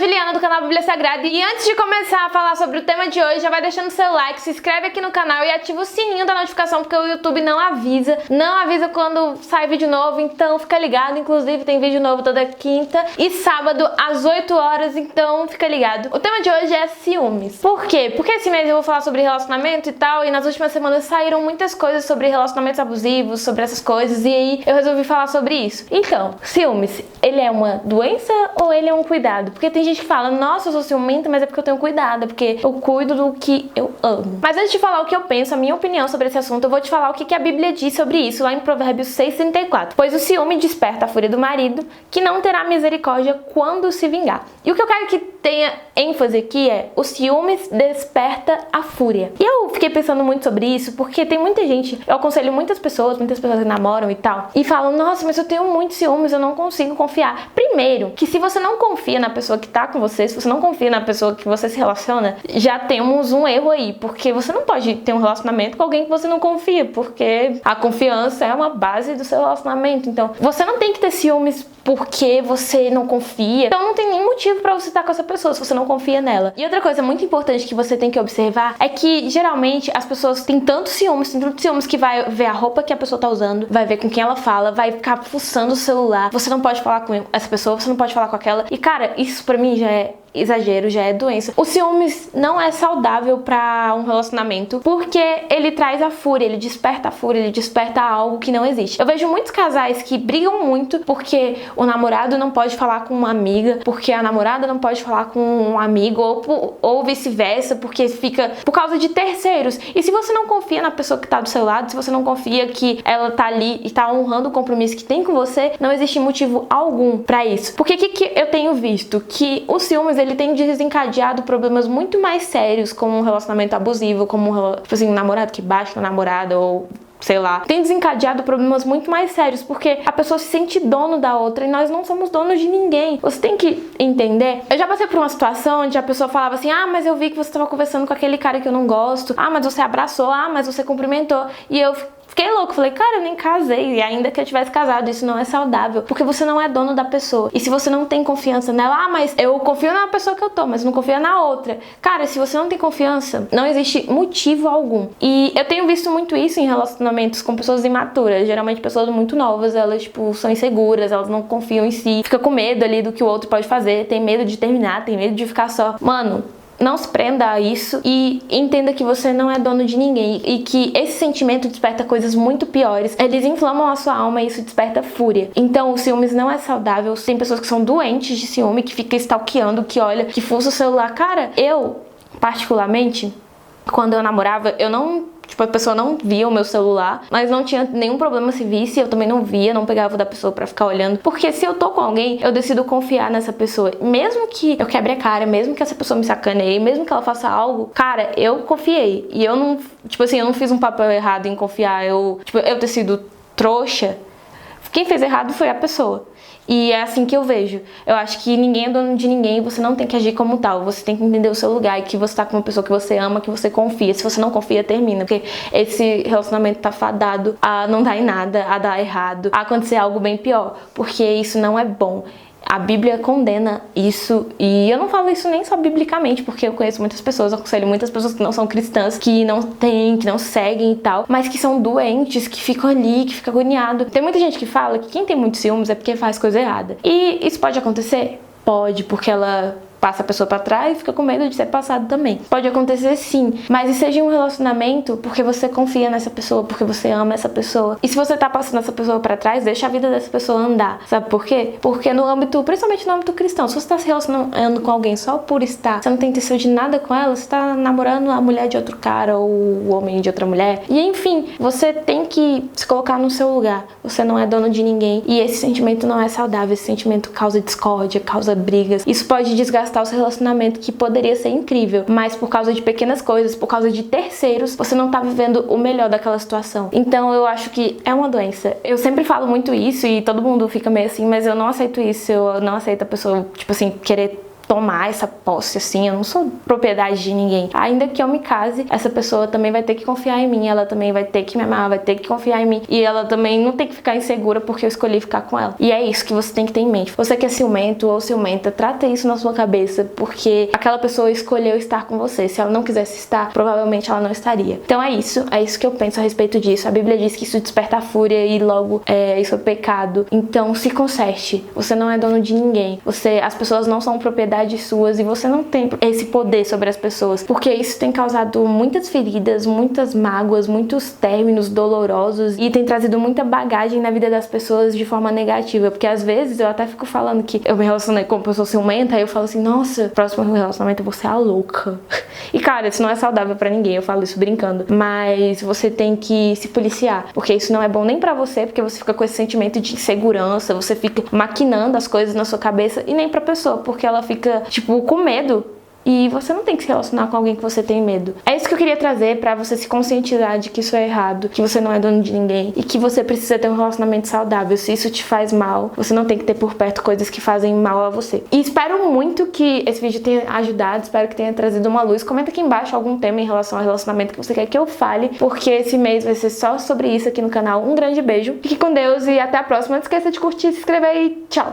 Juliana do canal Bíblia Sagrada e antes de começar a falar sobre o tema de hoje, já vai deixando seu like, se inscreve aqui no canal e ativa o sininho da notificação porque o YouTube não avisa quando sai vídeo novo, então fica ligado. Inclusive tem vídeo novo toda quinta e sábado às 8 horas, então fica ligado. O tema de hoje é ciúmes. Por quê? Porque esse mês eu vou falar sobre relacionamento e tal, e nas últimas semanas saíram muitas coisas sobre relacionamentos abusivos, sobre essas coisas, e aí eu resolvi falar sobre isso. Então, ciúmes, ele é uma doença ou ele é um cuidado? Porque tem gente que fala, nossa, eu sou ciumenta, mas é porque eu tenho cuidado, é porque eu cuido do que eu amo. Mas antes de falar o que eu penso, a minha opinião sobre esse assunto, eu vou te falar o que a Bíblia diz sobre isso, lá em Provérbios 6:34. Pois o ciúme desperta a fúria do marido, que não terá misericórdia quando se vingar. E o que eu quero que tenha ênfase aqui é, o ciúmes desperta a fúria. E eu fiquei pensando muito sobre isso, porque tem muita gente, eu aconselho muitas pessoas que namoram e tal, e falam, nossa, mas eu tenho muitos ciúmes, eu não consigo confiar. Primeiro, que se você não confia na pessoa que tá com você, se você não confia na pessoa que você se relaciona, já temos um erro aí, porque você não pode ter um relacionamento com alguém que você não confia, porque a confiança é uma base do seu relacionamento. Então, você não tem que ter ciúmes porque você não confia. Então não tem nenhum motivo pra você estar com essa pessoa se você não confia nela. E outra coisa muito importante que você tem que observar é que geralmente as pessoas têm tanto ciúmes que vai ver a roupa que a pessoa tá usando, vai ver com quem ela fala, vai ficar fuçando o celular. Você não pode falar com essa pessoa, você não pode falar com aquela. E cara, isso pra mim já é exagero, já é doença. O ciúmes não é saudável pra um relacionamento, porque ele traz a fúria, ele desperta a fúria, ele desperta algo que não existe. Eu vejo muitos casais que brigam muito porque o namorado não pode falar com uma amiga, porque a namorada não pode falar com um amigo, ou vice-versa, porque fica por causa de terceiros. E se você não confia na pessoa que tá do seu lado, se você não confia que ela tá ali e tá honrando o compromisso que tem com você, não existe motivo algum pra isso. Porque o que eu tenho visto? Que o ciúmes ele tem desencadeado problemas muito mais sérios, como um relacionamento abusivo, como um namorado que bate na namorada, ou sei lá, tem desencadeado problemas muito mais sérios, porque a pessoa se sente dono da outra e nós não somos donos de ninguém. Você tem que entender. Eu já passei por uma situação onde a pessoa falava assim, ah, mas eu vi que você estava conversando com aquele cara que eu não gosto, ah, mas você abraçou, ah, mas você cumprimentou, e eu fiquei louco, falei, cara, eu nem casei, e ainda que eu tivesse casado, isso não é saudável, porque você não é dono da pessoa, e se você não tem confiança nela, ah, mas eu confio na pessoa que eu tô, mas não confio na outra. Cara, se você não tem confiança, não existe motivo algum. E eu tenho visto muito isso em relacionamentos com pessoas imaturas, geralmente pessoas muito novas, elas, tipo, são inseguras, elas não confiam em si, fica com medo ali do que o outro pode fazer, tem medo de terminar, tem medo de ficar só. Mano, não se prenda a isso e entenda que você não é dono de ninguém e que esse sentimento desperta coisas muito piores. Eles inflamam a sua alma e isso desperta fúria. Então o ciúmes não é saudável. Tem pessoas que são doentes de ciúme, que ficam stalkeando, que olha, que fuça o celular. Cara, eu, particularmente, quando eu namorava, eu não... Tipo, a pessoa não via o meu celular, mas não tinha nenhum problema se visse, eu também não via, não pegava da pessoa pra ficar olhando. Porque se eu tô com alguém, eu decido confiar nessa pessoa. Mesmo que eu quebre a cara, mesmo que essa pessoa me sacaneie, mesmo que ela faça algo, cara, eu confiei. E eu não, tipo assim, eu não fiz um papel errado em confiar, eu ter sido trouxa. Quem fez errado foi a pessoa. E é assim que eu vejo. Eu acho que ninguém é dono de ninguém e você não tem que agir como tal. Você tem que entender o seu lugar e que você tá com uma pessoa que você ama, que você confia. Se você não confia, termina. Porque esse relacionamento tá fadado a não dar em nada, a dar errado, a acontecer algo bem pior. Porque isso não é bom. A Bíblia condena isso, e eu não falo isso nem só biblicamente, porque eu conheço muitas pessoas, eu aconselho muitas pessoas que não são cristãs, que não têm, que não seguem e tal, mas que são doentes, que ficam ali, que ficam agoniados. Tem muita gente que fala que quem tem muitos ciúmes é porque faz coisa errada. E isso pode acontecer? Pode, porque ela passa a pessoa pra trás e fica com medo de ser passado também. Pode acontecer sim, mas seja um relacionamento porque você confia nessa pessoa, porque você ama essa pessoa. E se você tá passando essa pessoa pra trás, deixa a vida dessa pessoa andar. Sabe por quê? Porque no âmbito, principalmente no âmbito cristão, se você tá se relacionando com alguém só por estar, você não tem intenção de nada com ela, você tá namorando a mulher de outro cara ou o homem de outra mulher. E enfim, você tem que se colocar no seu lugar. Você não é dono de ninguém e esse sentimento não é saudável. Esse sentimento causa discórdia, causa brigas. Isso pode desgastar o seu relacionamento, que poderia ser incrível, mas por causa de pequenas coisas, por causa de terceiros, você não tá vivendo o melhor daquela situação. Então eu acho que é uma doença. Eu sempre falo muito isso e todo mundo fica meio assim, mas eu não aceito isso, eu não aceito a pessoa, tipo assim, querer tomar essa posse, assim, eu não sou propriedade de ninguém. Ainda que eu me case, essa pessoa também vai ter que confiar em mim, ela também vai ter que me amar, vai ter que confiar em mim, e ela também não tem que ficar insegura porque eu escolhi ficar com ela. E é isso que você tem que ter em mente. Você que é ciumento ou ciumenta, trata isso na sua cabeça, porque aquela pessoa escolheu estar com você. Se ela não quisesse estar, provavelmente ela não estaria. Então é isso que eu penso a respeito disso. A Bíblia diz que isso desperta a fúria e logo isso é pecado. Então se conserte. Você não é dono de ninguém. As pessoas não são propriedades suas e você não tem esse poder sobre as pessoas, porque isso tem causado muitas feridas, muitas mágoas, muitos términos dolorosos e tem trazido muita bagagem na vida das pessoas de forma negativa, porque às vezes eu até fico falando que eu me relacionei com uma pessoa ciumenta, aí eu falo assim, nossa, próximo relacionamento você é a louca. E cara, isso não é saudável pra ninguém, eu falo isso brincando, mas você tem que se policiar, porque isso não é bom nem pra você, porque você fica com esse sentimento de insegurança, você fica maquinando as coisas na sua cabeça, e nem pra pessoa, porque ela fica, tipo, com medo. E você não tem que se relacionar com alguém que você tem medo. É isso que eu queria trazer pra você se conscientizar de que isso é errado, que você não é dono de ninguém e que você precisa ter um relacionamento saudável. Se isso te faz mal, você não tem que ter por perto coisas que fazem mal a você. E espero muito que esse vídeo tenha ajudado, espero que tenha trazido uma luz. Comenta aqui embaixo algum tema em relação ao relacionamento que você quer que eu fale, porque esse mês vai ser só sobre isso aqui no canal. Um grande beijo, fique com Deus e até a próxima. Não esqueça de curtir, se inscrever e tchau!